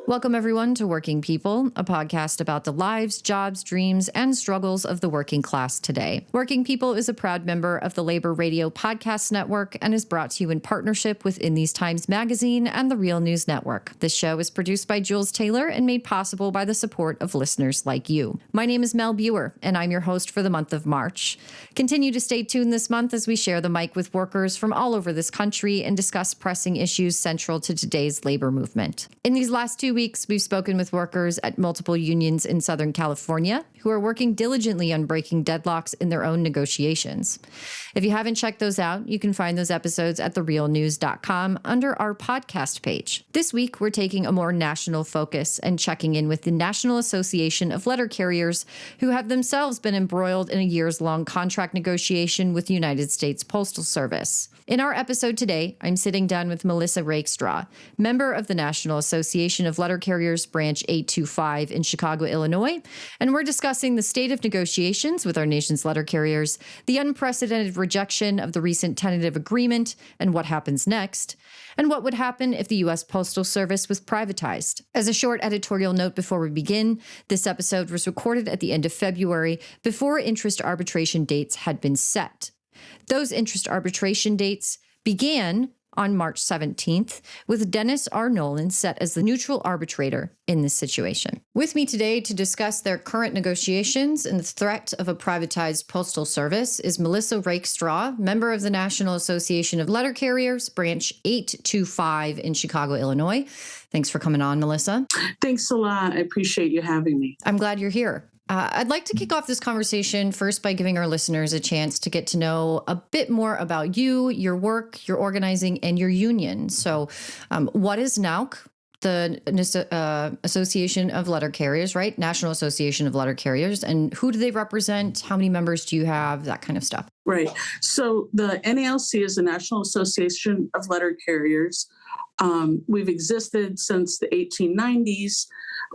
Welcome, everyone, to Working People, a podcast about the lives, jobs, dreams, and struggles of the working class today. Working People is a proud member of the Labor Radio Podcast Network and is brought to you in partnership with In These Times magazine and the Real News Network. This show is produced by Jules Taylor and made possible by the support of listeners like you. My name is Mel Buer, and I'm your host for the month of March. Continue to stay tuned this month as we share the mic with workers from all over this country and discuss pressing issues central to today's labor movement. In these last 2 weeks, we've spoken with workers at multiple unions in Southern California who are working diligently on breaking deadlocks in their own negotiations. If you haven't checked those out, you can find those episodes at therealnews.com under our podcast page. This week, we're taking a more national focus and checking in with the National Association of Letter Carriers, who have themselves been embroiled in a years-long contract negotiation with the United States Postal Service. In our episode today, I'm sitting down with Melissa Rakestraw, member of the National Association of Letter Carriers Branch 825 in Chicago, Illinois, and we're discussing the state of negotiations with our nation's letter carriers, the unprecedented rejection of the recent Tentative Agreement and what happens next, and what would happen if the US Postal Service was privatized. As a short editorial note before we begin, this episode was recorded at the end of February before interest arbitration dates had been set. Those interest arbitration dates began on March 17th, with Dennis R. Nolan set as the neutral arbitrator in this situation. With me today to discuss their current negotiations and the threat of a privatized postal service is Melissa Rakestraw, member of the National Association of Letter Carriers, Branch 825 in Chicago, Illinois. Thanks for coming on, Melissa. Thanks a lot. I appreciate you having me. I'm glad you're here. I'd like to kick off this conversation first by giving our listeners a chance to get to know a bit more about you, your work, your organizing, and your union. So what is NALC, the Association of Letter Carriers, right? National Association of Letter Carriers. And who do they represent? How many members do you have? That kind of stuff. Right. So the NALC is the National Association of Letter Carriers. We've existed since the 1890s.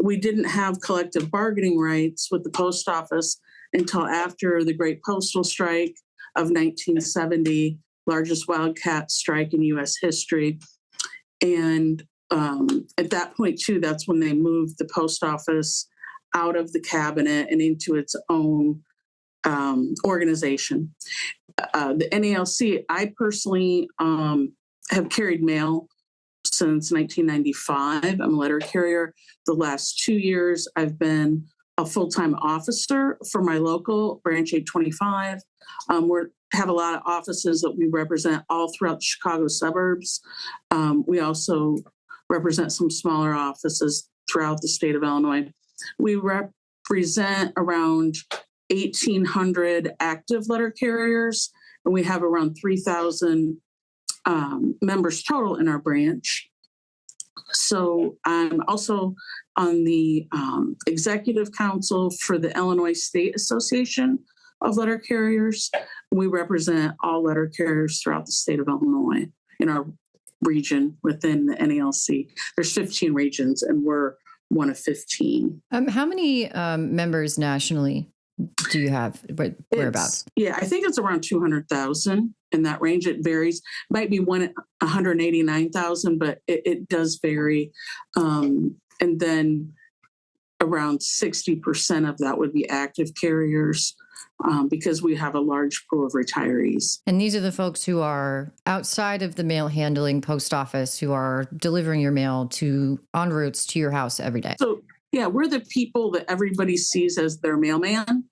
We didn't have collective bargaining rights with the post office until after the Great Postal Strike of 1970, largest wildcat strike in U.S. history. And at that point, too, that's when they moved the post office out of the cabinet and into its own organization. The NALC, I personally have carried mail since 1995. I'm a letter carrier. The last 2 years, I've been a full-time officer for my local Branch 825. We have a lot of offices that we represent all throughout the Chicago suburbs. We also represent some smaller offices throughout the state of Illinois. We represent around 1,800 active letter carriers, and we have around 3,000 members total in our branch. So I'm also on the executive council for the Illinois State Association of Letter Carriers. We represent all letter carriers throughout the state of Illinois in our region within the NALC. There's 15 regions, and we're one of 15. How many members nationally do you have? Whereabouts? I think it's around 200,000 in that range. It varies. Might be 189,000, but it does vary. And then around 60% of that would be active carriers because we have a large pool of retirees. And these are the folks who are outside of the mail handling post office, who are delivering your mail en routes to your house every day. So yeah, we're the people that everybody sees as their mailman.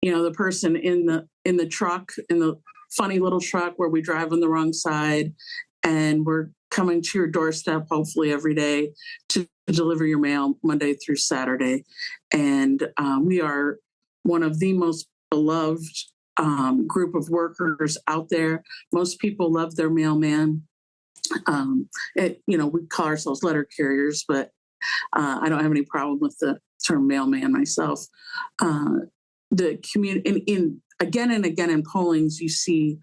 You know, the person in the truck, in the funny little truck where we drive on the wrong side, and we're coming to your doorstep hopefully every day to deliver your mail Monday through Saturday. And we are one of the most beloved group of workers out there. Most people love their mailman. We call ourselves letter carriers, but I don't have any problem with the term mailman myself. The community, again and again in pollings, you see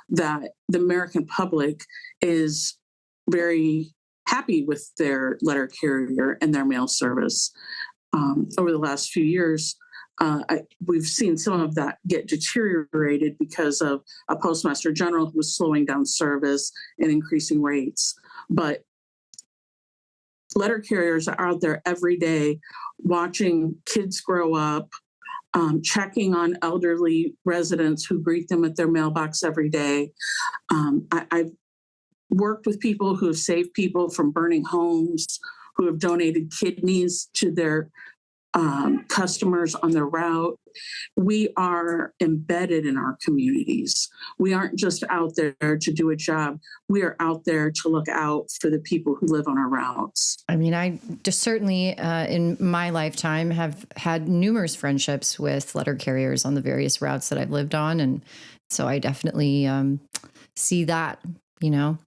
that the American public is very happy with their letter carrier and their mail service. Over the last few years, we've seen some of that get deteriorated because of a postmaster general who was slowing down service and increasing rates. But letter carriers are out there every day watching kids grow up, checking on elderly residents who greet them at their mailbox every day. I've worked with people who have saved people from burning homes, who have donated kidneys to their customers on their route. We are embedded in our communities. We aren't just out there to do a job. We are out there to look out for the people who live on our routes. I mean, I just certainly in my lifetime have had numerous friendships with letter carriers on the various routes that I've lived on. And so I definitely see that, you know.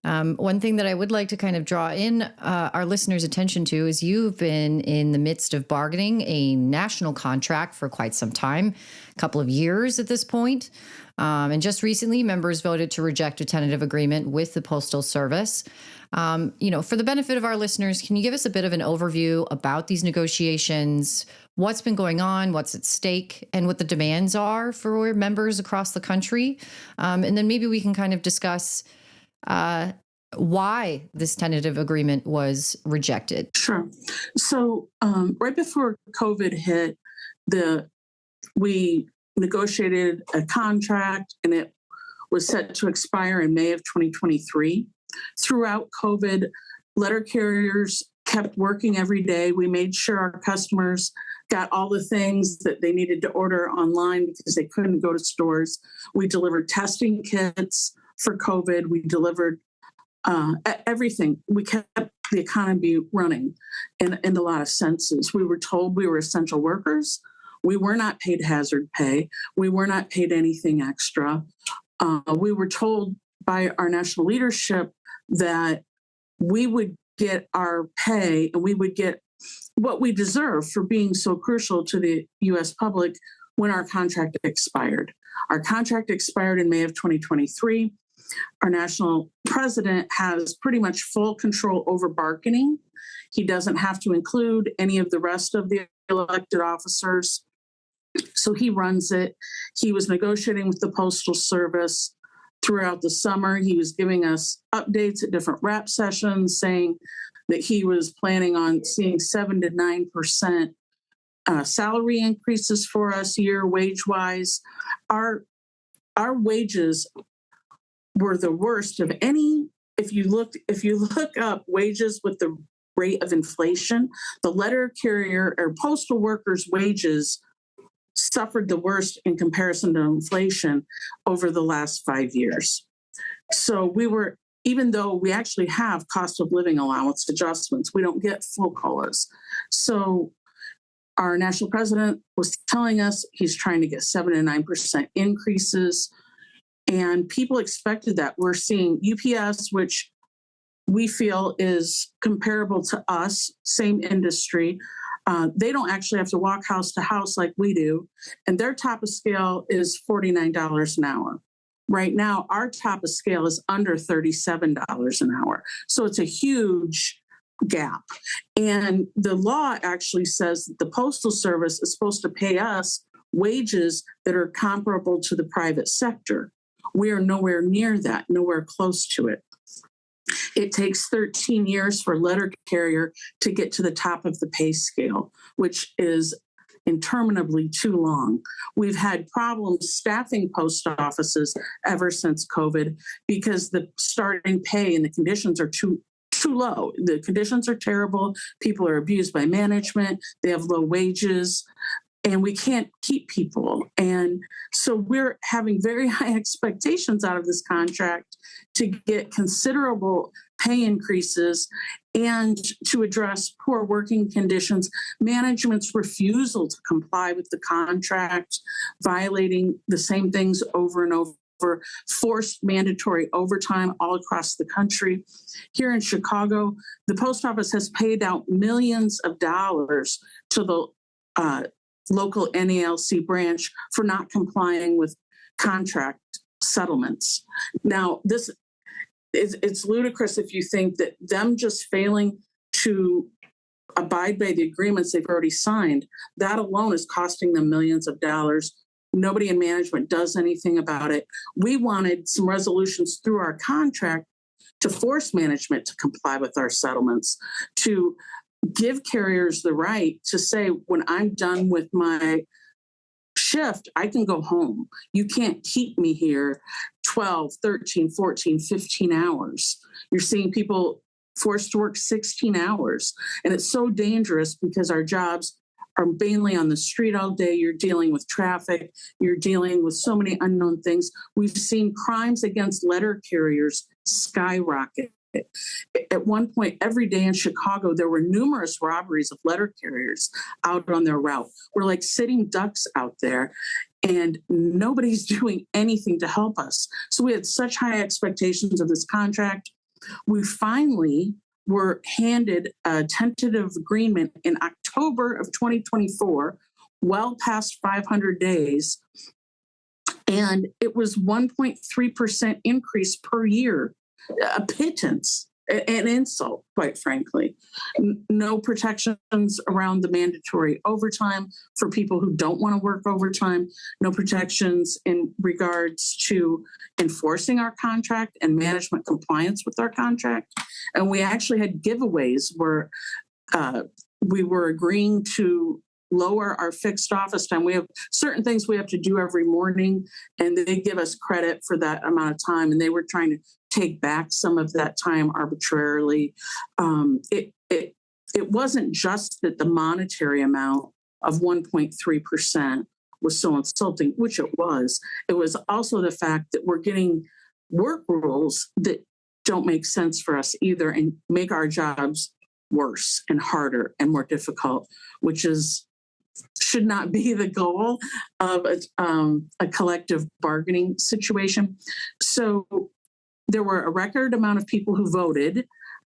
One thing that I would like to kind of draw in our listeners' attention to is you've been in the midst of bargaining a national contract for quite some time, a couple of years at this point. And just recently, members voted to reject a tentative agreement with the Postal Service. For the benefit of our listeners, can you give us a bit of an overview about these negotiations, what's been going on, what's at stake, and what the demands are for members across the country? And then maybe we can kind of discuss why this tentative agreement was rejected. Sure. So right before COVID hit, we negotiated a contract, and it was set to expire in May of 2023. Throughout COVID, letter carriers kept working every day. We made sure our customers got all the things that they needed to order online because they couldn't go to stores. We delivered testing kits for COVID. We delivered everything. We kept the economy running in a lot of senses. We were told we were essential workers. We were not paid hazard pay. We were not paid anything extra. We were told by our national leadership that we would get our pay and we would get what we deserve for being so crucial to the U.S. public when our contract expired. Our contract expired in May of 2023. Our national president has pretty much full control over bargaining. He doesn't have to include any of the rest of the elected officers. So he runs it. He was negotiating with the Postal Service throughout the summer. He was giving us updates at different rep sessions, saying that he was planning on seeing 7 to 9% salary increases for us year wage-wise. Our wages were the worst of any. If you look up wages with the rate of inflation, the letter carrier or postal workers' wages suffered the worst in comparison to inflation over the last 5 years. So even though we actually have cost of living allowance adjustments, we don't get full COLAs. So our national president was telling us he's trying to get 7 to 9% increases. And people expected that. We're seeing UPS, which we feel is comparable to us, same industry. They don't actually have to walk house to house like we do. And their top of scale is $49 an hour. Right now, our top of scale is under $37 an hour. So it's a huge gap. And the law actually says that the Postal Service is supposed to pay us wages that are comparable to the private sector. We are nowhere near that, nowhere close to it. It takes 13 years for a letter carrier to get to the top of the pay scale, which is interminably too long. We've had problems staffing post offices ever since COVID because the starting pay and the conditions are too low. The conditions are terrible. People are abused by management. They have low wages. And we can't keep people. And so we're having very high expectations out of this contract to get considerable pay increases and to address poor working conditions, management's refusal to comply with the contract, violating the same things over and over, forced mandatory overtime all across the country. Here in Chicago, the post office has paid out millions of dollars to the local NALC branch for not complying with contract settlements. Now, it's ludicrous if you think that them just failing to abide by the agreements they've already signed, that alone is costing them millions of dollars. Nobody in management does anything about it. We wanted some resolutions through our contract to force management to comply with our settlements, to give carriers the right to say, when I'm done with my shift, I can go home. You can't keep me here 12, 13, 14, 15 hours. You're seeing people forced to work 16 hours. And it's so dangerous because our jobs are mainly on the street all day. You're dealing with traffic. You're dealing with so many unknown things. We've seen crimes against letter carriers skyrocket. At one point, every day in Chicago, there were numerous robberies of letter carriers out on their route. We're like sitting ducks out there, and nobody's doing anything to help us. So we had such high expectations of this contract. We finally were handed a tentative agreement in October of 2024, well past 500 days. And it was 1.3% increase per year, a pittance, an insult, quite frankly. No protections around the mandatory overtime for people who don't want to work overtime. No protections in regards to enforcing our contract and management compliance with our contract. And we actually had giveaways where we were agreeing to lower our fixed office time. We have certain things we have to do every morning, and they give us credit for that amount of time. And they were trying to take back some of that time arbitrarily. It wasn't just that the monetary amount of 1.3% was so insulting, which it was. It was also the fact that we're getting work rules that don't make sense for us either and make our jobs worse and harder and more difficult, which should not be the goal of a collective bargaining situation. So there were a record amount of people who voted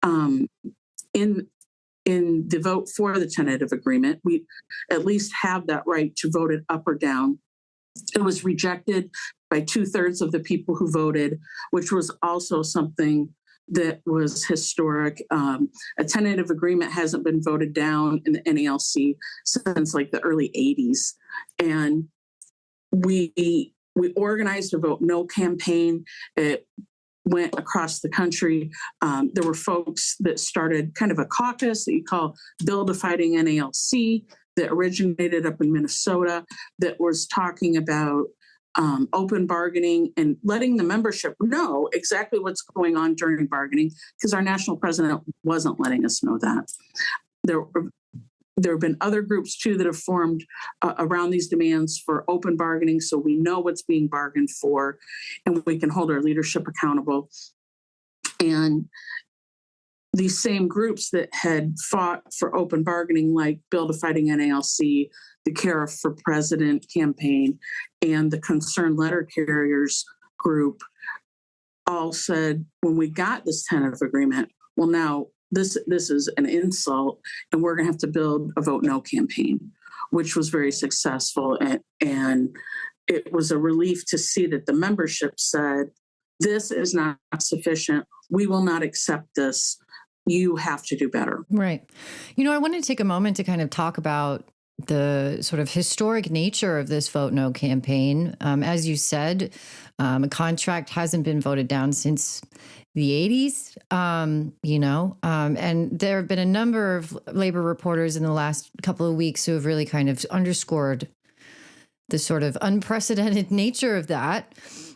in the vote for the tentative agreement. We at least have that right to vote it up or down. It was rejected by 2/3 of the people who voted, which was also something that was historic. A tentative agreement hasn't been voted down in the NALC since like the early 80s. And we organized a vote no campaign. It went across the country. There were folks that started kind of a caucus that you call Bill Defying NALC that originated up in Minnesota that was talking about open bargaining and letting the membership know exactly what's going on during bargaining, because our national president wasn't letting us know that. There have been other groups too that have formed around these demands for open bargaining, so we know what's being bargained for and we can hold our leadership accountable. And these same groups that had fought for open bargaining, like Bill Defying NALC, the Care for President campaign, and the Concerned Letter Carriers group, all said, when we got this tentative agreement, well, now this is an insult, and we're going to have to build a vote no campaign, which was very successful. And it was a relief to see that the membership said, this is not sufficient. We will not accept this. You have to do better. Right. I want to take a moment to kind of talk about the sort of historic nature of this Vote No campaign. As you said, a contract hasn't been voted down since the 80s, and there have been a number of labor reporters in the last couple of weeks who have really kind of underscored the sort of unprecedented nature of that.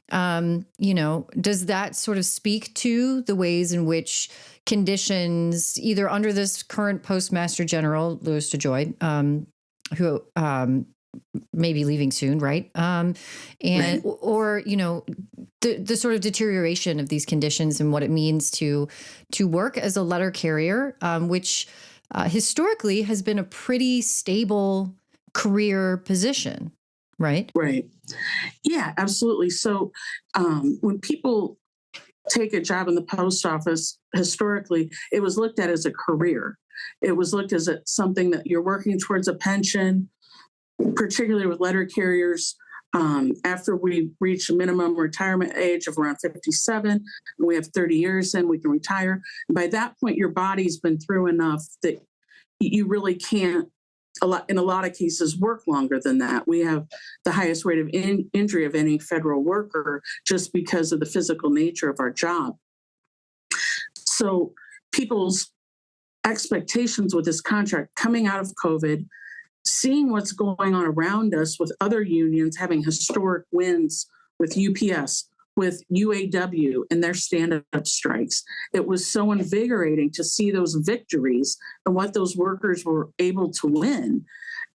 Does that sort of speak to the ways in which conditions, either under this current Postmaster General, Louis DeJoy, who may be leaving soon, right? Right. Or the sort of deterioration of these conditions and what it means to work as a letter carrier, which historically has been a pretty stable career position, right? Right. Yeah, absolutely. So when people take a job in the post office, historically, it was looked at as a career. It was looked as something that you're working towards a pension, particularly with letter carriers. After we reach a minimum retirement age of around 57, and we have 30 years in, we can retire. And by that point, your body's been through enough that you really can't, in a lot of cases, work longer than that. We have the highest rate of injury of any federal worker just because of the physical nature of our job. So people's expectations with this contract coming out of COVID, seeing what's going on around us with other unions having historic wins with UPS, with UAW and their stand-up strikes. It was so invigorating to see those victories and what those workers were able to win.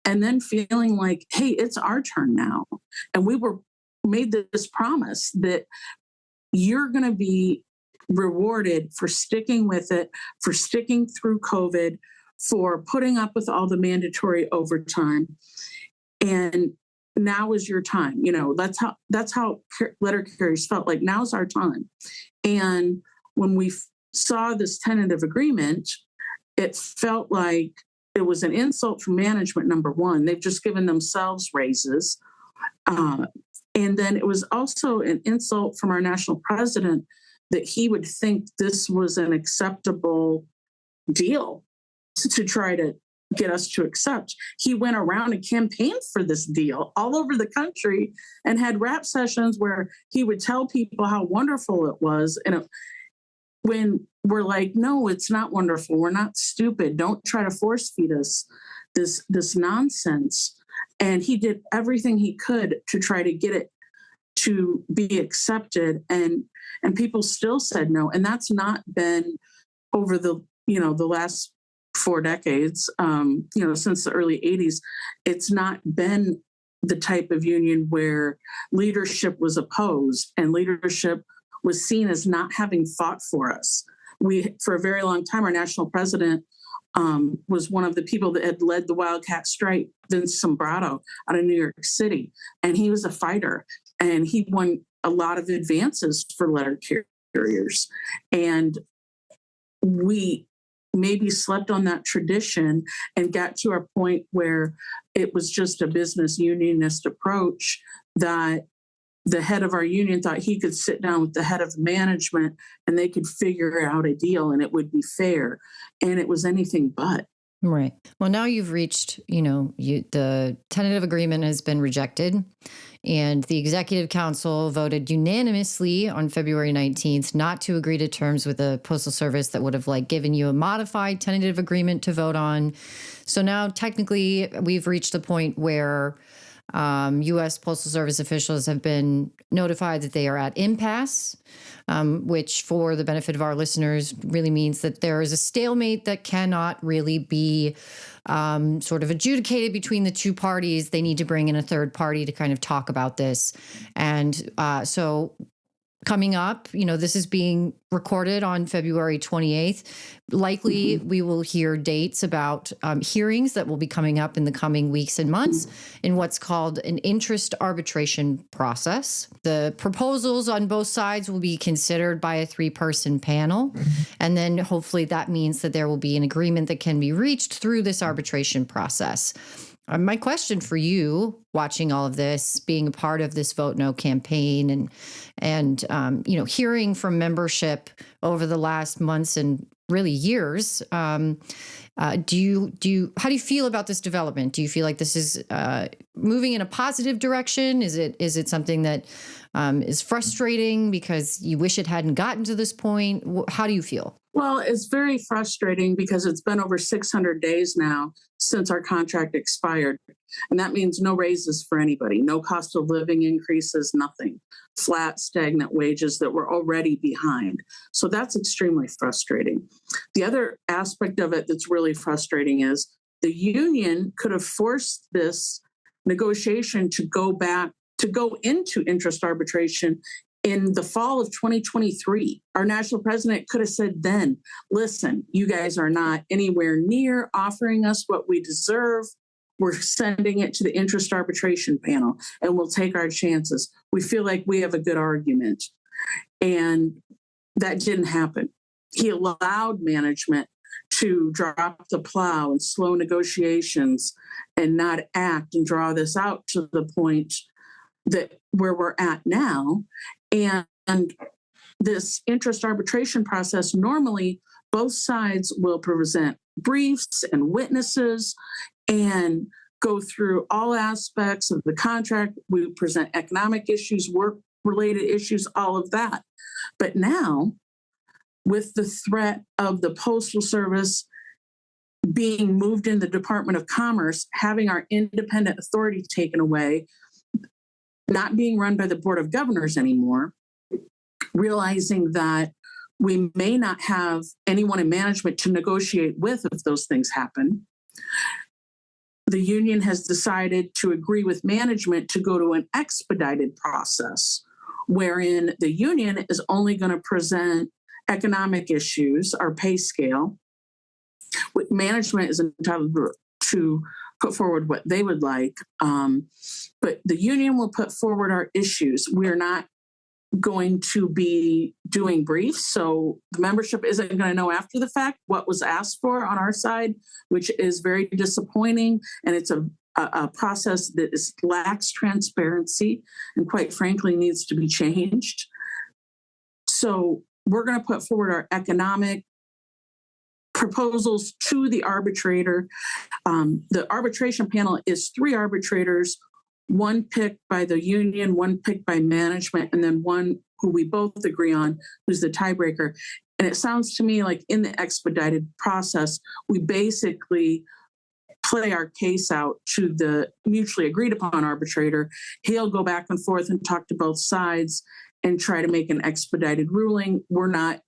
And then feeling like, hey, it's our turn now. And we were made this promise that you're going to be rewarded for sticking with it, for sticking through COVID, for putting up with all the mandatory overtime. And now is your time. You know, that's how letter carriers felt like now's our time. And when we saw this tentative agreement, it felt like it was an insult from management, number one. They've just given themselves raises. And then it was also an insult from our national president that he would think this was an acceptable deal to try to get us to accept. He went around and campaigned for this deal all over the country and had rap sessions where he would tell people how wonderful it was. And when we're like, no, it's not wonderful. We're not stupid. Don't try to force feed us this nonsense. And he did everything he could to try to get it to be accepted. And people still said no. And that's not been over the last 4 decades, since the early 80s. It's not been the type of union where leadership was opposed and leadership was seen as not having fought for us. For a very long time, our national president was one of the people that had led the Wildcat strike, Vince Sombrato, out of New York City. And he was a fighter, and he won a lot of advances for letter carriers. And we maybe slept on that tradition and got to a point where it was just a business unionist approach that the head of our union thought he could sit down with the head of management and they could figure out a deal and it would be fair. And it was anything but. Right. Well, now you've reached, the tentative agreement has been rejected, and the executive council voted unanimously on February 19th not to agree to terms with the Postal Service that would have given you a modified tentative agreement to vote on. So now technically we've reached the point where US Postal Service officials have been notified that they are at impasse, which for the benefit of our listeners really means that there is a stalemate that cannot really be sort of adjudicated between the two parties. They need to bring in a third party to kind of talk about this. And so coming up, this is being recorded on February 28th. Likely, we will hear dates about hearings that will be coming up in the coming weeks and months in what's called an interest arbitration process. The proposals on both sides will be considered by a 3-person panel. And then hopefully that means that there will be an agreement that can be reached through this arbitration process. My question for you, watching all of this, being a part of this Vote No campaign, and hearing from membership over the last months and really years, how do you feel about this development? Do you feel like this is moving in a positive direction? Is it something that is frustrating because you wish it hadn't gotten to this point? How do you feel? Well, it's very frustrating because it's been over 600 days now since our contract expired. And that means no raises for anybody, no cost of living increases, nothing. Flat, stagnant wages that were already behind. So that's extremely frustrating. The other aspect of it that's really frustrating is the union could have forced this negotiation to go into interest arbitration in the fall of 2023. Our national president could have said then, listen, you guys are not anywhere near offering us what we deserve. We're sending it to the interest arbitration panel and we'll take our chances. We feel like we have a good argument. And that didn't happen. He allowed management to drop the plow and slow negotiations and not act and draw this out to the point that where we're at now. And this interest arbitration process, normally both sides will present briefs and witnesses and go through all aspects of the contract. We present economic issues, work-related issues, all of that. But now with the threat of the Postal Service being moved in the Department of Commerce, having our independent authority taken away, not being run by the Board of Governors anymore, realizing that we may not have anyone in management to negotiate with if those things happen. The union has decided to agree with management to go to an expedited process, wherein the union is only going to present economic issues, our pay scale. Management is entitled to put forward what they would like, but the union will put forward our issues. We're not going to be doing briefs, so the membership isn't going to know after the fact what was asked for on our side, which is very disappointing, and it's a process that lacks transparency and quite frankly needs to be changed. So we're going to put forward our economic proposals to the arbitrator. The arbitration panel is 3 arbitrators, one picked by the union, one picked by management, and then one who we both agree on, who's the tiebreaker. And it sounds to me like in the expedited process, we basically play our case out to the mutually agreed upon arbitrator. He'll go back and forth and talk to both sides and try to make an expedited ruling. We're not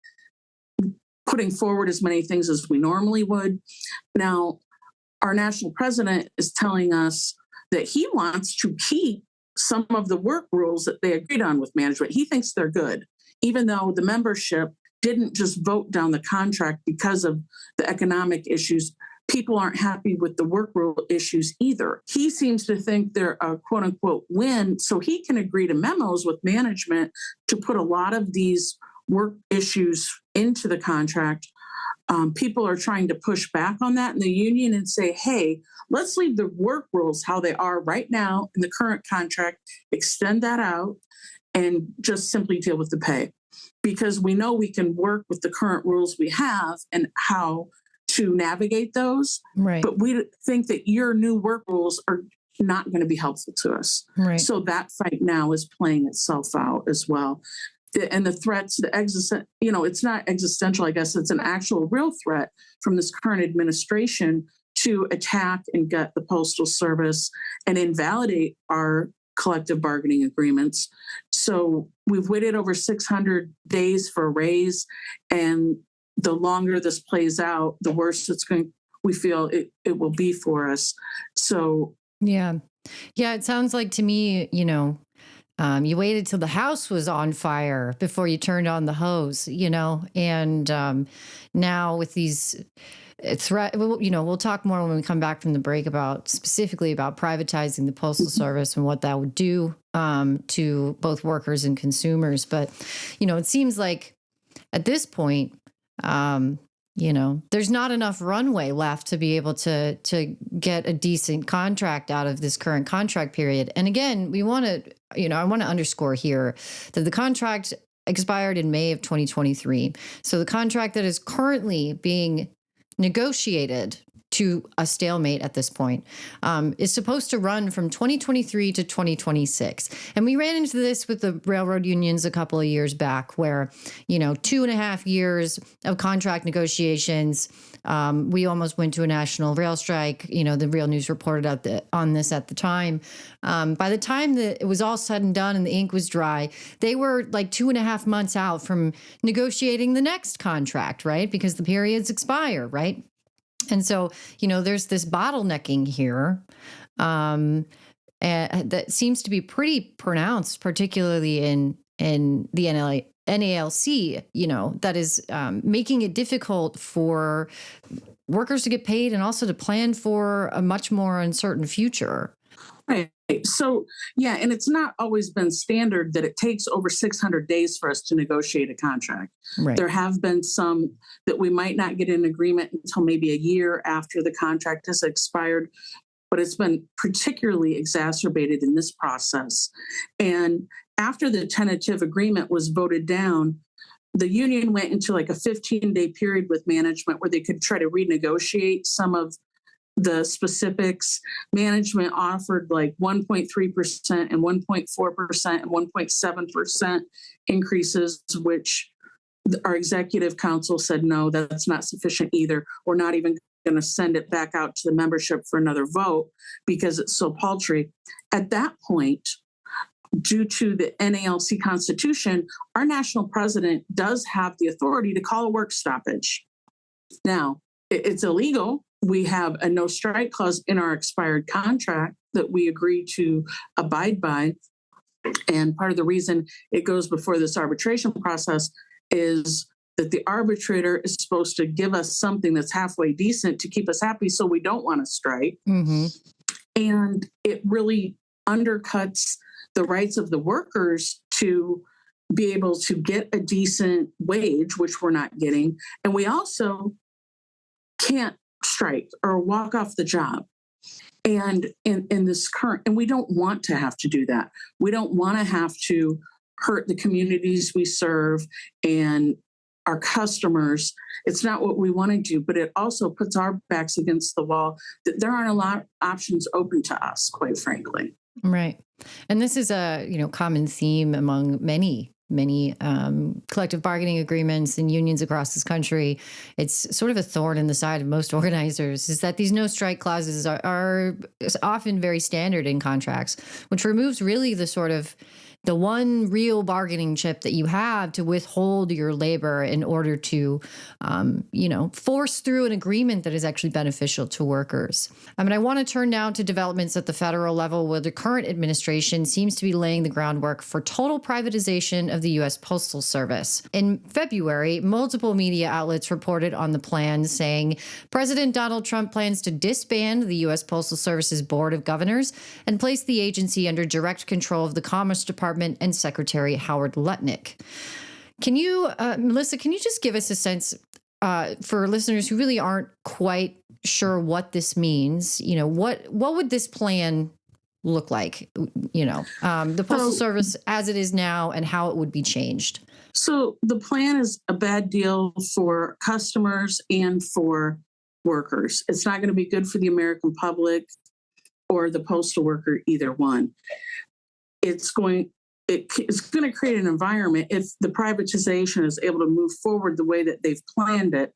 putting forward as many things as we normally would. Now, our national president is telling us that he wants to keep some of the work rules that they agreed on with management. He thinks they're good, even though the membership didn't just vote down the contract because of the economic issues. People aren't happy with the work rule issues either. He seems to think they're a quote unquote win, so he can agree to memos with management to put a lot of these work issues into the contract. People are trying to push back on that in the union and say, hey, let's leave the work rules how they are right now in the current contract, extend that out, and just simply deal with the pay. Because we know we can work with the current rules we have and how to navigate those. Right. But we think that your new work rules are not going to be helpful to us. Right. So that fight now is playing itself out as well. And the threats, it's not existential, I guess. It's an actual real threat from this current administration to attack and get the Postal Service and invalidate our collective bargaining agreements. So we've waited over 600 days for a raise. And the longer this plays out, the worse we feel it will be for us. So. Yeah. It sounds like to me, you waited till the house was on fire before you turned on the hose, and now with these threat, we'll talk more when we come back from the break specifically about privatizing the Postal Service and what that would do to both workers and consumers. But, it seems like at this point, there's not enough runway left to be able to get a decent contract out of this current contract period. And again, I want to underscore here that the contract expired in May of 2023. So the contract that is currently being negotiated to a stalemate at this point is supposed to run from 2023 to 2026. And we ran into this with the railroad unions a couple of years back where, 2.5 years of contract negotiations. We almost went to a national rail strike. The Real News reported on this at the time. By the time that it was all said and done and the ink was dry, they were like 2.5 months out from negotiating the next contract, right? Because the periods expire, right? And so, there's this bottlenecking here that seems to be pretty pronounced, particularly in the NALC, that is making it difficult for workers to get paid and also to plan for a much more uncertain future. Right. So, and it's not always been standard that it takes over 600 days for us to negotiate a contract. Right. There have been some that we might not get an agreement until maybe a year after the contract has expired, but it's been particularly exacerbated in this process. And after the tentative agreement was voted down, the union went into like a 15-day period with management where they could try to renegotiate some of the specifics. Management offered like 1.3% and 1.4% and 1.7% increases, which our executive council said, no, that's not sufficient either. We're not even going to send it back out to the membership for another vote because it's so paltry. At that point, due to the NALC Constitution, our national president does have the authority to call a work stoppage. Now, it's illegal. We have a no strike clause in our expired contract that we agree to abide by. And part of the reason it goes before this arbitration process is that the arbitrator is supposed to give us something that's halfway decent to keep us happy so we don't want to strike. Mm-hmm. And it really undercuts the rights of the workers to be able to get a decent wage, which we're not getting. And we also can't strike or walk off the job. And in this current, and we don't want to have to do that. We don't want to have to hurt the communities we serve and our customers. It's not what we want to do, but it also puts our backs against the wall. That there aren't a lot of options open to us, quite frankly. Right. And this is a, common theme among many collective bargaining agreements and unions across this country. It's sort of a thorn in the side of most organizers, is that these no strike clauses are often very standard in contracts, which removes really the one real bargaining chip that you have to withhold your labor in order to, force through an agreement that is actually beneficial to workers. I want to turn now to developments at the federal level, where the current administration seems to be laying the groundwork for total privatization of the US Postal Service. In February, multiple media outlets reported on the plan, saying President Donald Trump plans to disband the US Postal Service's Board of Governors and place the agency under direct control of the Commerce Department and Secretary Howard Lutnick. Can you, Melissa, just give us a sense for listeners who really aren't quite sure what this means? What would this plan look like? The Postal Service as it is now and how it would be changed. So the plan is a bad deal for customers and for workers. It's not going to be good for the American public or the postal worker, either one. It's going to create an environment, if the privatization is able to move forward the way that they've planned it,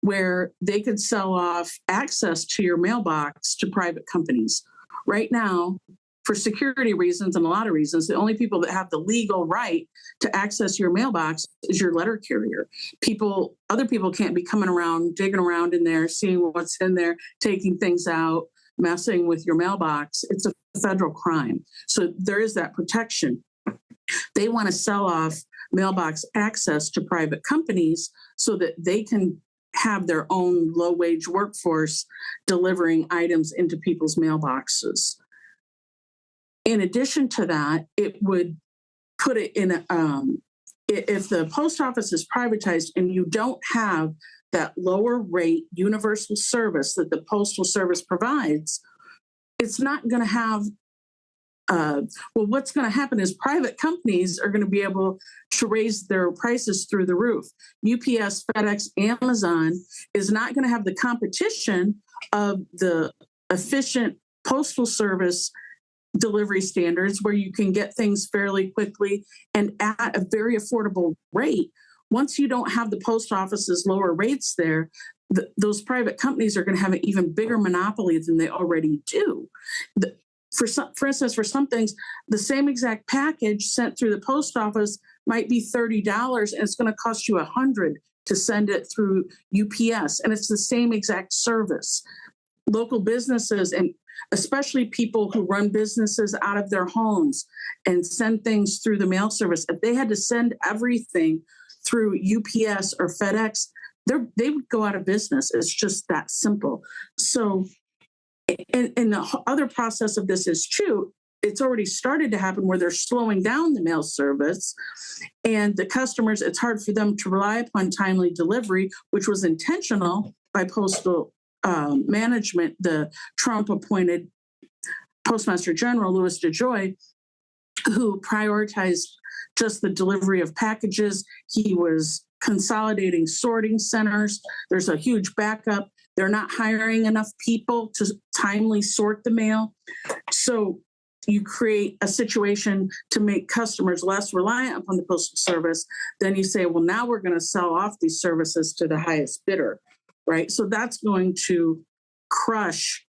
where they could sell off access to your mailbox to private companies. Right now, for security reasons and a lot of reasons, the only people that have the legal right to access your mailbox is your letter carrier. Other people can't be coming around, digging around in there, seeing what's in there, taking things out, messing with your mailbox. It's a federal crime. So there is that protection. They want to sell off mailbox access to private companies so that they can have their own low-wage workforce delivering items into people's mailboxes. In addition to that, it would put it in if the post office is privatized and you don't have that lower rate universal service that the Postal Service provides, it's not going to have what's going to happen is private companies are going to be able to raise their prices through the roof. UPS, FedEx, Amazon is not going to have the competition of the efficient Postal Service delivery standards where you can get things fairly quickly and at a very affordable rate. Once you don't have the post office's lower rates there, those private companies are going to have an even bigger monopoly than they already do. For instance, for some things, the same exact package sent through the post office might be $30, and it's going to cost you $100 to send it through UPS, and it's the same exact service. Local businesses, and especially people who run businesses out of their homes and send things through the mail service, if they had to send everything through UPS or FedEx, they would go out of business. It's just that simple. So, and the other process of this is true. It's already started to happen where they're slowing down the mail service, and the customers, it's hard for them to rely upon timely delivery, which was intentional by postal management. The Trump-appointed Postmaster General, Louis DeJoy, who prioritized just the delivery of packages. He was consolidating sorting centers. There's a huge backup. They're not hiring enough people to timely sort the mail. So you create a situation to make customers less reliant upon the Postal Service, then you say, well, now we're going to sell off these services to the highest bidder, right? So that's going to crush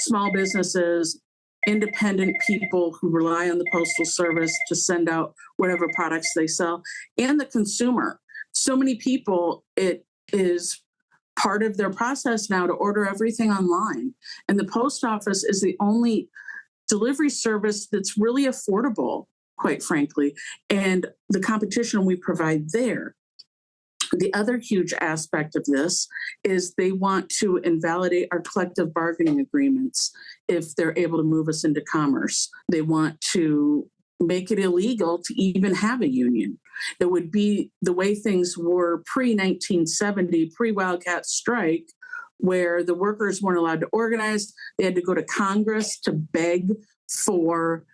small businesses, independent people who rely on the Postal Service to send out whatever products they sell, and the consumer. So many people, it is part of their process now to order everything online. And the post office is the only delivery service that's really affordable, quite frankly, and the competition we provide there. The other huge aspect of this is they want to invalidate our collective bargaining agreements if they're able to move us into commerce. They want to make it illegal to even have a union. It would be the way things were pre-1970, pre-Wildcat strike, where the workers weren't allowed to organize. They had to go to Congress to beg for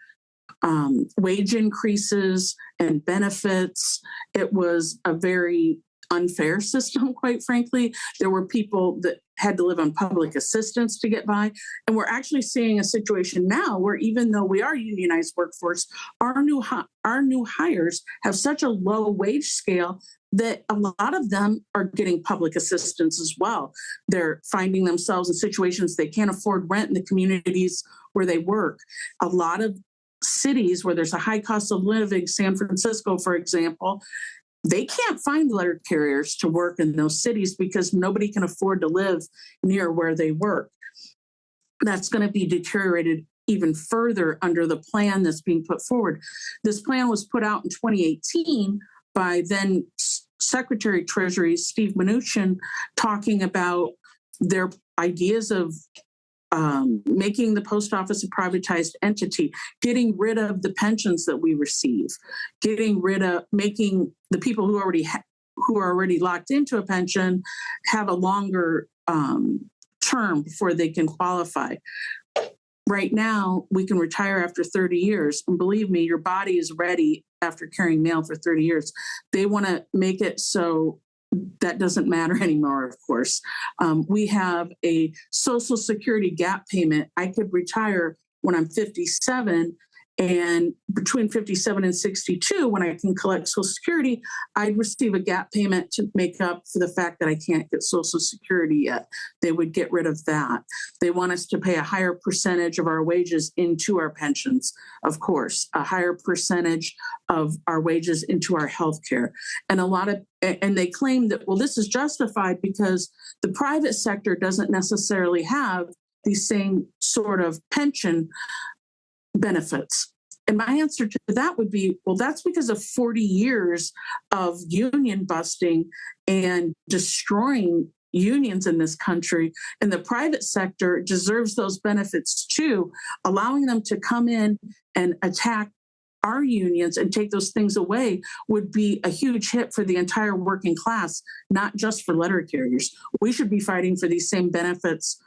wage increases and benefits. It was a very unfair system, quite frankly. There were people that had to live on public assistance to get by. And we're actually seeing a situation now where even though we are a unionized workforce, our new hires have such a low wage scale that a lot of them are getting public assistance as well. They're finding themselves in situations they can't afford rent in the communities where they work. A lot of cities where there's a high cost of living, San Francisco, for example, they can't find letter carriers to work in those cities because nobody can afford to live near where they work. That's going to be deteriorated even further under the plan that's being put forward. This plan was put out in 2018 by then Secretary of Treasury Steve Mnuchin, talking about their ideas of making the post office a privatized entity, getting rid of the pensions that we receive, getting rid of making the people who are already locked into a pension have a longer term before they can qualify. Right now, we can retire after 30 years. And believe me, your body is ready after carrying mail for 30 years. They want to make it so that doesn't matter anymore, of course. We have a Social Security gap payment. I could retire when I'm 57, and between 57 and 62, when I can collect Social Security, I'd receive a gap payment to make up for the fact that I can't get Social Security yet. They would get rid of that. They want us to pay a higher percentage of our wages into our pensions, of course, a higher percentage of our wages into our health care. And they claim that, well, this is justified because the private sector doesn't necessarily have these same sort of pension benefits. And my answer to that would be, well, that's because of 40 years of union busting and destroying unions in this country. And the private sector deserves those benefits too. Allowing them to come in and attack our unions and take those things away would be a huge hit for the entire working class, not just for letter carriers. We should be fighting for these same benefits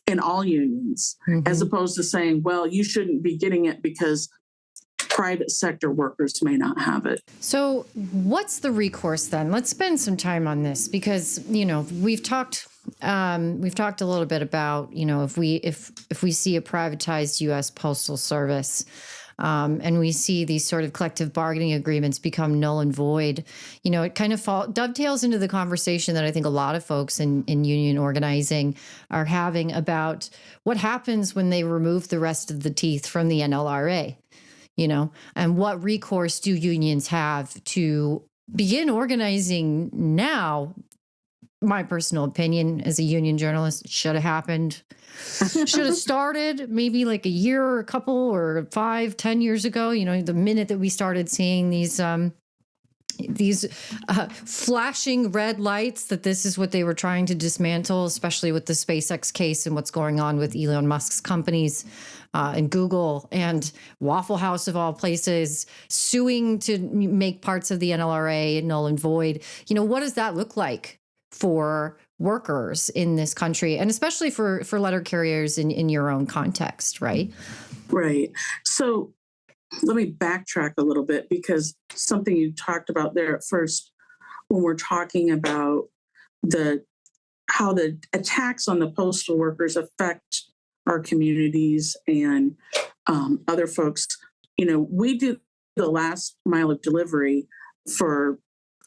in all unions, as opposed to saying, well, you shouldn't be getting it because private sector workers may not have it. So what's the recourse then? Let's spend some time on this because, we've talked a little bit about, if we see a privatized US Postal Service, and we see these sort of collective bargaining agreements become null and void, it kind of dovetails into the conversation that I think a lot of folks in union organizing are having about what happens when they remove the rest of the teeth from the NLRA, and what recourse do unions have to begin organizing now. My personal opinion as a union journalist, should have happened. Should have started maybe like a year or a couple or 5-10 years ago. The minute that we started seeing these flashing red lights that this is what they were trying to dismantle, especially with the SpaceX case and what's going on with Elon Musk's companies and Google and Waffle House of all places suing to make parts of the NLRA null and void. What does that look like for workers in this country, and especially for letter carriers in your own context, right? Right. So let me backtrack a little bit, because something you talked about there at first, when we're talking about how the attacks on the postal workers affect our communities and other folks, we do the last mile of delivery for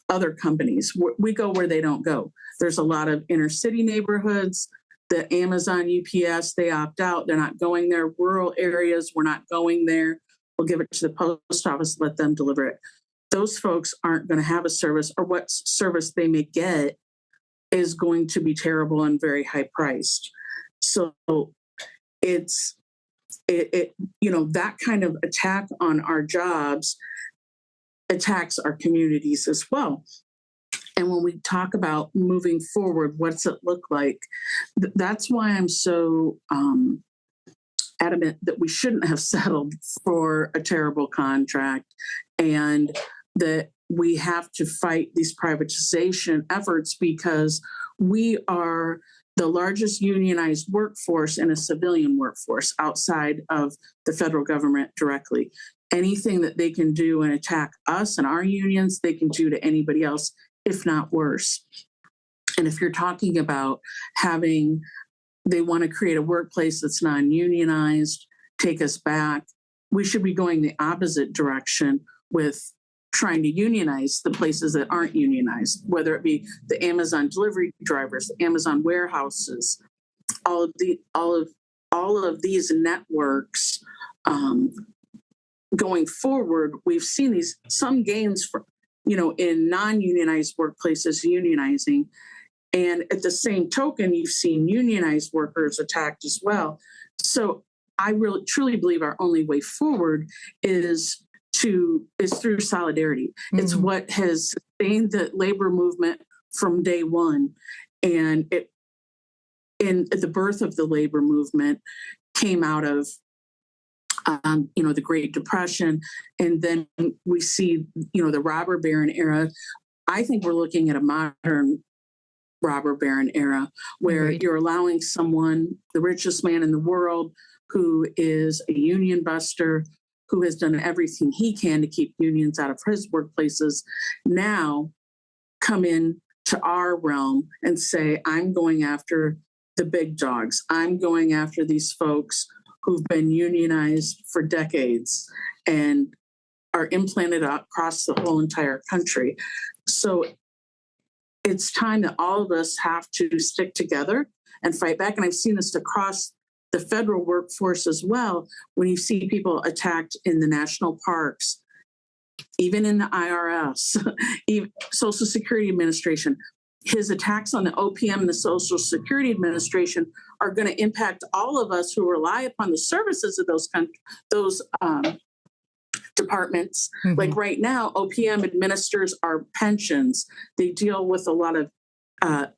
other companies. We go where they don't go. There's a lot of inner city neighborhoods. The Amazon, UPS, they opt out. They're not going there. Rural areas, we're not going there. We'll give it to the post office, let them deliver it. Those folks aren't going to have a service, or what service they may get is going to be terrible and very high priced. So it's that kind of attack on our jobs attacks our communities as well. And when we talk about moving forward, what's it look like? That's why I'm so adamant that we shouldn't have settled for a terrible contract, and that we have to fight these privatization efforts, because we are the largest unionized workforce in a civilian workforce outside of the federal government directly. Anything that they can do and attack us and our unions, they can do to anybody else, if not worse. And if you're talking about they want to create a workplace that's non-unionized, take us back, we should be going the opposite direction with trying to unionize the places that aren't unionized, whether it be the Amazon delivery drivers, the Amazon warehouses, all of these networks. Going forward, we've seen some gains in non-unionized workplaces unionizing, and at the same token, you've seen unionized workers attacked as well. So I really truly believe our only way forward is through solidarity. Mm-hmm. It's what has sustained the labor movement from day one, and in the birth of the labor movement came out of the Great Depression, and then we see the robber baron era. I think we're looking at a modern robber baron era where you're allowing someone, the richest man in the world, who is a union buster, who has done everything he can to keep unions out of his workplaces, now come in to our realm and say, I'm going after the big dogs. I'm going after these folks who've been unionized for decades and are implanted across the whole entire country. So it's time that all of us have to stick together and fight back. And I've seen this across the federal workforce as well, when you see people attacked in the national parks, even in the IRS, even Social Security Administration. His attacks on the OPM and the Social Security Administration are going to impact all of us who rely upon the services of those departments. Mm-hmm. Like right now, OPM administers our pensions. They deal with a lot of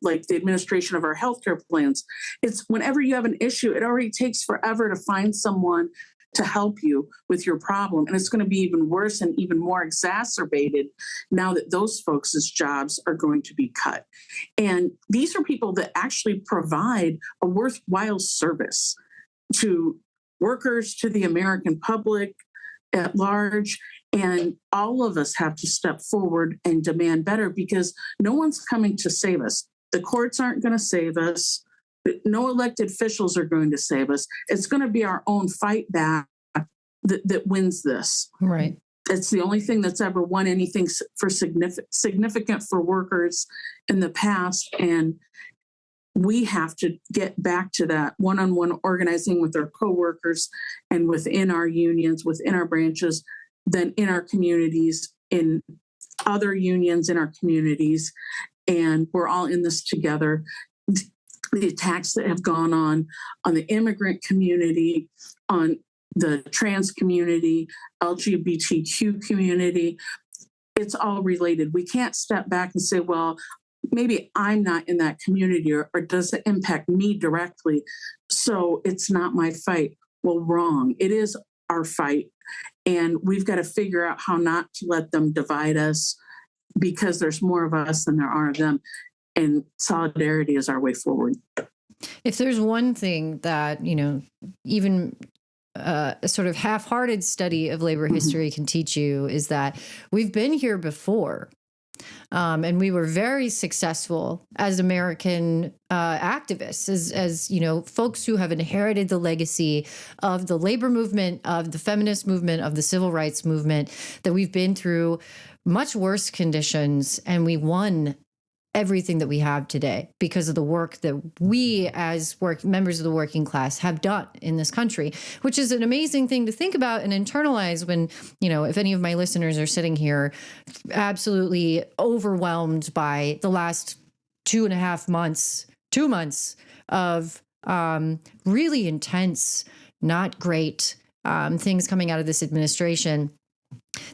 like the administration of our healthcare plans. It's whenever you have an issue, it already takes forever to find someone to help you with your problem. And it's going to be even worse and even more exacerbated now that those folks' jobs are going to be cut. And these are people that actually provide a worthwhile service to workers, to the American public at large. And all of us have to step forward and demand better, because no one's coming to save us. The courts aren't going to save us. No elected officials are going to save us. It's going to be our own fight back that wins this. Right. It's the only thing that's ever won anything for significant for workers in the past. And we have to get back to that one-on-one organizing with our coworkers and within our unions, within our branches, then in our communities, in other unions in our communities. And we're all in this together. The attacks that have gone on the immigrant community, on the trans community, LGBTQ community, it's all related. We can't step back and say, well, maybe I'm not in that community, or does it impact me directly, so it's not my fight. Well, wrong. It is our fight. And we've got to figure out how not to let them divide us, because there's more of us than there are of them. And solidarity is our way forward. If there's one thing that, even a sort of half-hearted study of labor history can teach you, is that we've been here before. And we were very successful as American activists, as you know, folks who have inherited the legacy of the labor movement, of the feminist movement, of the civil rights movement, that we've been through much worse conditions, and we won everything that we have today because of the work that we as members of the working class have done in this country, which is an amazing thing to think about and internalize when, you know, if any of my listeners are sitting here absolutely overwhelmed by the last 2.5 months, 2 months of really intense, not great things coming out of this administration.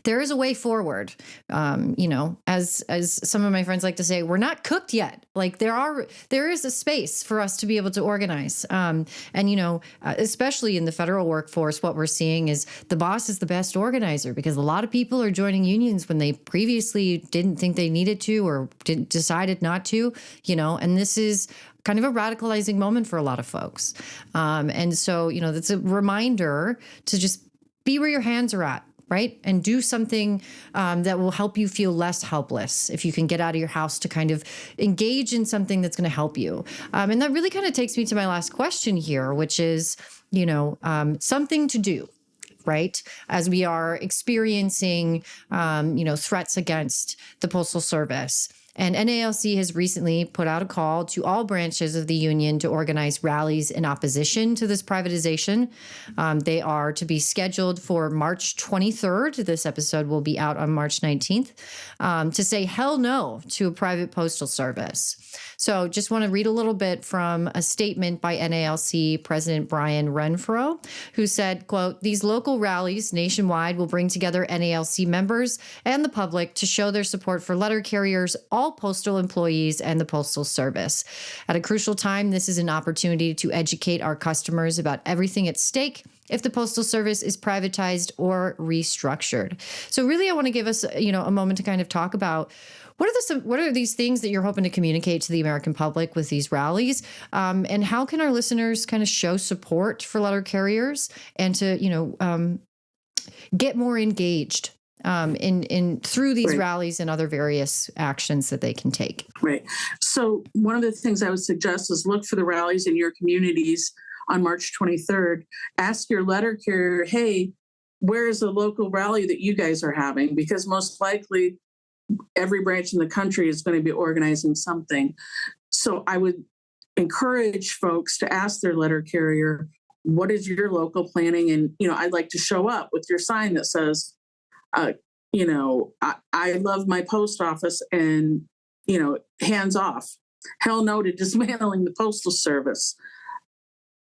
There is a way forward. You know, as some of my friends like to say, we're not cooked yet. Like there is a space for us to be able to organize. And, you know, especially in the federal workforce, what we're seeing is the boss is the best organizer because a lot of people are joining unions when they previously didn't think they needed to or decided not to, you know, and this is kind of a radicalizing moment for a lot of folks. And so, you know, that's a reminder to just be where your hands are at. Right. And do something that will help you feel less helpless if you can get out of your house to kind of engage in something that's going to help you. And that really kind of takes me to my last question here, which is, you know, something to do. Right. As we are experiencing, you know, threats against the Postal Service. And NALC has recently put out a call to all branches of the union to organize rallies in opposition to this privatization. They are to be scheduled for March 23rd. This episode will be out on March 19th to say hell no to a private postal service. So just want to read a little bit from a statement by NALC President Brian Renfro, who said, quote, "These local rallies nationwide will bring together NALC members and the public to show their support for letter carriers, all postal employees, and the Postal Service. At a crucial time, this is an opportunity to educate our customers about everything at stake if the Postal Service is privatized or restructured." So really, I want to give us, you know, a moment to kind of talk about what are these things that you're hoping to communicate to the American public with these rallies, and how can our listeners kind of show support for letter carriers and to, you know, get more engaged in through these rallies and other various actions that they can take. Right. So one of the things I would suggest is look for the rallies in your communities on March 23rd. Ask your letter carrier, hey, where is the local rally that you guys are having? Because most likely every branch in the country is going to be organizing something. So I would encourage folks to ask their letter carrier, what is your local planning? And, you know, I'd like to show up with your sign that says, you know, I love my post office and, you know, hands off. Hell no to dismantling the Postal Service.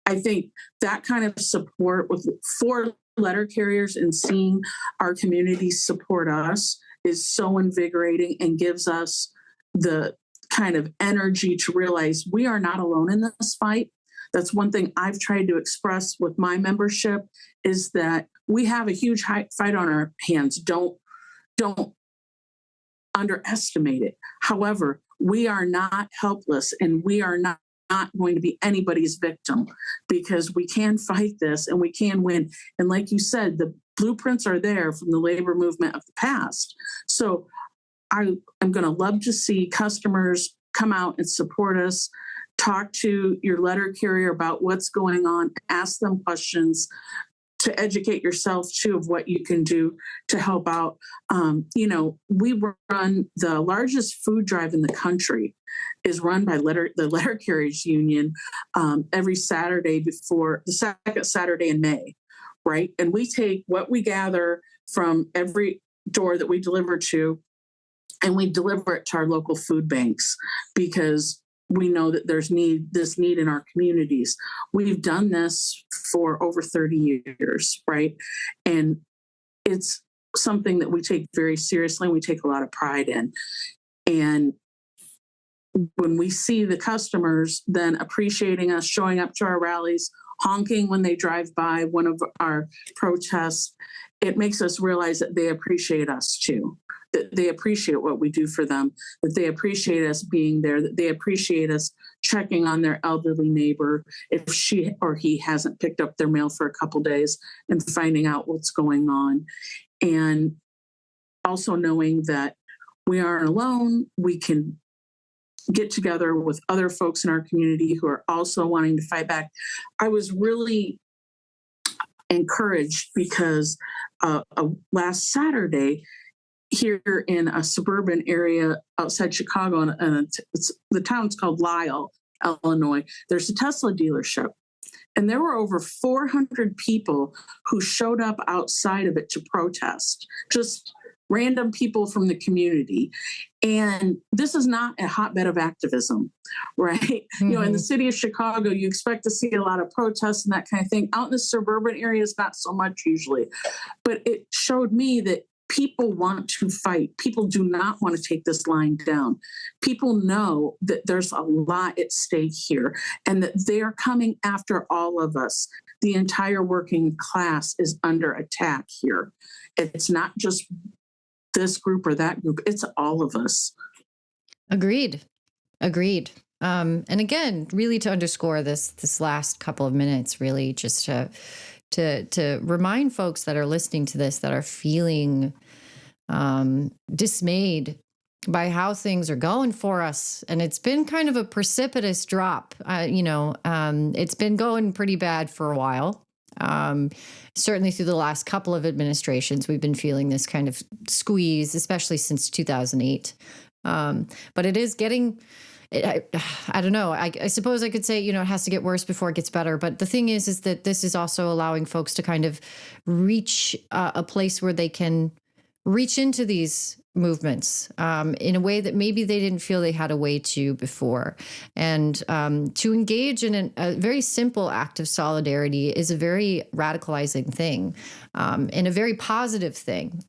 I think that kind of support for letter carriers and seeing our communities support us is so invigorating and gives us the kind of energy to realize we are not alone in this fight. That's one thing I've tried to express with my membership is that we have a huge fight on our hands. Don't underestimate it. However, we are not helpless and we are not going to be anybody's victim because we can fight this and we can win. And like you said, the blueprints are there from the labor movement of the past. So I'm going to love to see customers come out and support us, talk to your letter carrier about what's going on, ask them questions, to educate yourself too of what you can do to help out. You know, we run the largest food drive in the country is run by the Letter Carriers Union every Saturday before the second Saturday in May, right? And we take what we gather from every door that we deliver to, and we deliver it to our local food banks because we know that there's this need in our communities. We've done this for over 30 years, right? And it's something that we take very seriously and we take a lot of pride in. And when we see the customers then appreciating us, showing up to our rallies, honking when they drive by one of our protests, it makes us realize that they appreciate us too. That they appreciate what we do for them, that they appreciate us being there, that they appreciate us checking on their elderly neighbor if she or he hasn't picked up their mail for a couple days and finding out what's going on. And also knowing that we aren't alone. We can get together with other folks in our community who are also wanting to fight back. I was really encouraged because last Saturday, here in a suburban area outside Chicago, and the town's called Lisle, Illinois, there's a Tesla dealership. And there were over 400 people who showed up outside of it to protest, just random people from the community. And this is not a hotbed of activism, right? Mm-hmm. You know, in the city of Chicago, you expect to see a lot of protests and that kind of thing. Out in the suburban areas, not so much usually. But it showed me that people want to fight. People do not want to take this line down. People know that there's a lot at stake here and that they're coming after all of us. The entire working class is under attack here. It's not just this group or that group. It's all of us. Agreed. And again, really to underscore this last couple of minutes, really just to remind folks that are listening to this, that are feeling dismayed by how things are going for us. And it's been kind of a precipitous drop. It's been going pretty bad for a while. Certainly through the last couple of administrations, we've been feeling this kind of squeeze, especially since 2008. But it is getting... I don't know. I suppose I could say, it has to get worse before it gets better. But the thing is that this is also allowing folks to kind of reach a place where they can reach into these movements in a way that maybe they didn't feel they had a way to before. And to engage in a very simple act of solidarity is a very radicalizing thing and a very positive thing.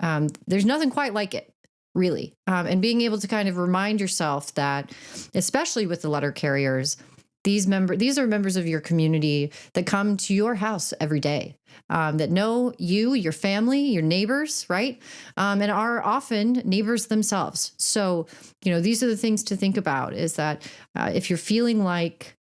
There's nothing quite like it. Really. And being able to kind of remind yourself that, especially with the letter carriers, these are members of your community that come to your house every day, that know you, your family, your neighbors, right? And are often neighbors themselves. So, these are the things to think about, is that if you're feeling like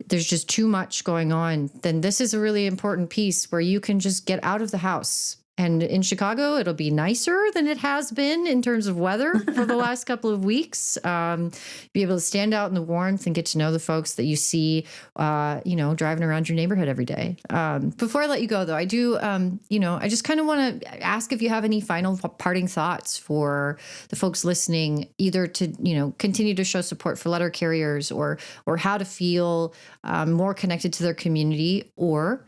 there's just too much going on, then this is a really important piece where you can just get out of the house. And in Chicago, it'll be nicer than it has been in terms of weather for the last couple of weeks. Be able to stand out in the warmth and get to know the folks that you see, driving around your neighborhood every day. Before I let you go, though, I do, I just kind of want to ask if you have any final parting thoughts for the folks listening, either to, continue to show support for letter carriers or how to feel more connected to their community, or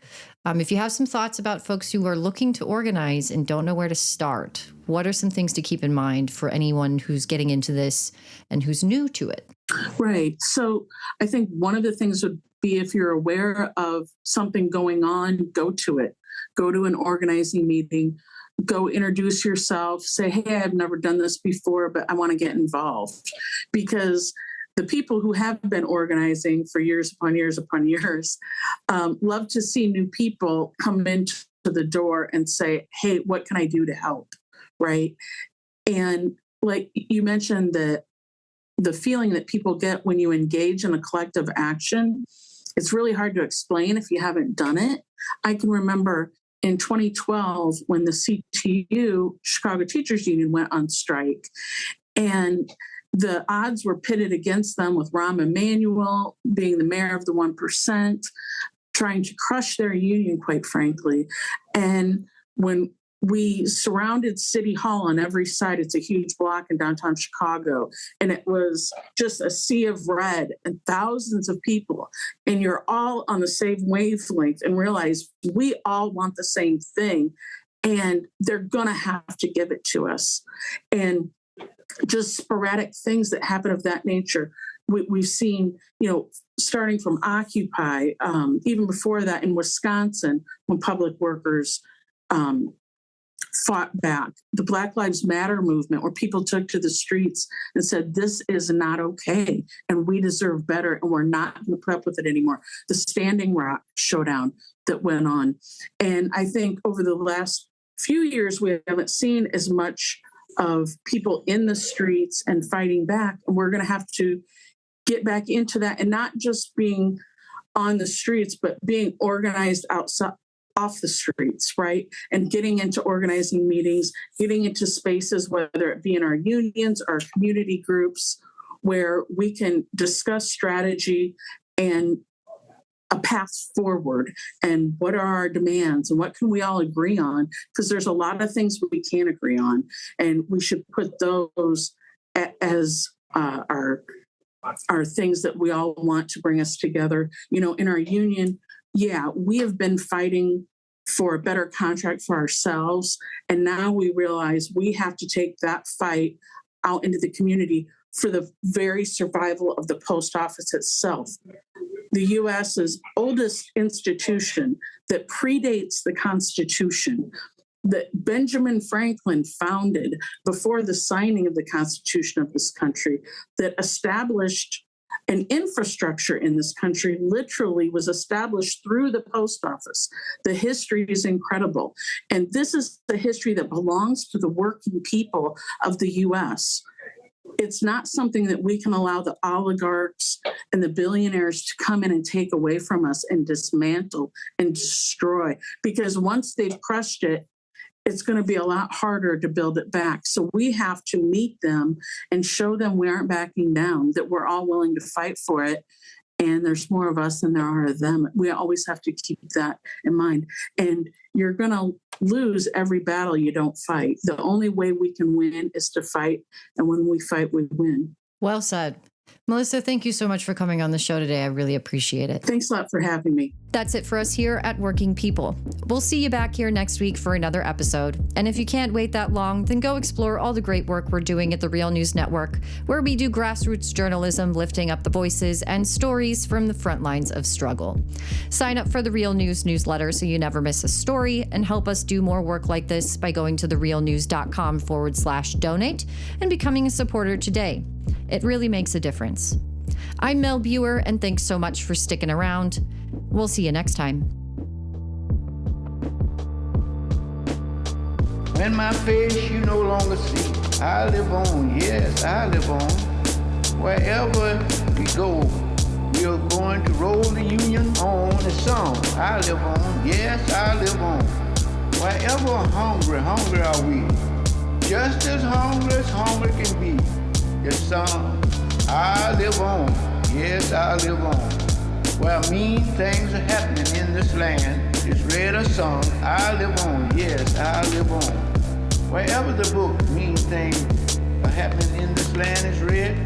if you have some thoughts about folks who are looking to organize and don't know where to start. What are some things to keep in mind for anyone who's getting into this and who's new to it? Right. So I think one of the things would be, if you're aware of something going on, go to it. Go to an organizing meeting. Go introduce yourself. Say, hey, I've never done this before, but I want to get involved. Because the people who have been organizing for years upon years upon years love to see new people come into the door and say, hey, what can I do to help? Right. And like you mentioned, the feeling that people get when you engage in a collective action, it's really hard to explain if you haven't done it. I can remember in 2012 when the CTU, Chicago Teachers Union, went on strike, and the odds were pitted against them, with Rahm Emanuel being the mayor of the 1%, trying to crush their union, quite frankly. And when we surrounded City Hall on every side, it's a huge block in downtown Chicago, and it was just a sea of red and thousands of people, and you're all on the same wavelength and realize we all want the same thing, and they're going to have to give it to us. And just sporadic things that happen of that nature. We've seen, starting from Occupy, even before that in Wisconsin, when public workers fought back. The Black Lives Matter movement, where people took to the streets and said, this is not okay, and we deserve better, and we're not going to put up with it anymore. The Standing Rock showdown that went on. And I think over the last few years, we haven't seen as much of people in the streets and fighting back. And we're going to have to get back into that, and not just being on the streets, but being organized outside off the streets, right? And getting into organizing meetings, getting into spaces, whether it be in our unions, our community groups, where we can discuss strategy and a path forward and what are our demands and what can we all agree on? Because there's a lot of things we can't agree on, and we should put those as our things that we all want to bring us together. You know, in our union, yeah, we have been fighting for a better contract for ourselves, and now we realize we have to take that fight out into the community for the very survival of the post office itself. The US's oldest institution that predates the Constitution, that Benjamin Franklin founded before the signing of the Constitution of this country, that established an infrastructure in this country, literally was established through the post office. The history is incredible. And this is the history that belongs to the working people of the US. It's not something that we can allow the oligarchs and the billionaires to come in and take away from us and dismantle and destroy, because once they've crushed it, it's going to be a lot harder to build it back. So we have to meet them and show them we aren't backing down, that we're all willing to fight for it. And there's more of us than there are of them. We always have to keep that in mind. And you're going to lose every battle you don't fight. The only way we can win is to fight. And when we fight, we win. Well said. Melissa, thank you so much for coming on the show today. I really appreciate it. Thanks a lot for having me. That's it for us here at Working People. We'll see you back here next week for another episode. And if you can't wait that long, then go explore all the great work we're doing at the Real News Network, where we do grassroots journalism, lifting up the voices and stories from the front lines of struggle. Sign up for the Real News newsletter so you never miss a story, and help us do more work like this by going to therealnews.com/donate and becoming a supporter today. It really makes a difference. I'm Mel Buer, and thanks so much for sticking around. We'll see you next time. When my face you no longer see, I live on, yes, I live on. Wherever we go, we are going to roll the union on the song. I live on, yes, I live on. Wherever hungry are we. Just as hungry can be. The song, I live on, yes, I live on. Where mean things are happening in this land, it's read a song, I live on, yes, I live on. Wherever the book mean things are happening in this land is read,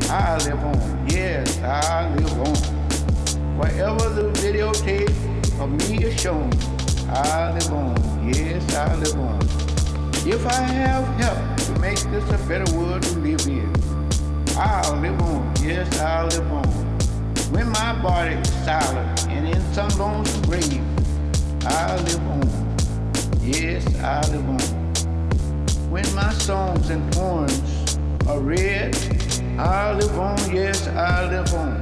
I live on, yes, I live on. Wherever the videotape of me is shown, I live on, yes, I live on. If I have help to make this a better world to live in, I'll live on, yes, I'll live on. When my body is silent and in some lonesome grave, I'll live on, yes, I'll live on. When my songs and poems are read, I'll live on, yes, I'll live on.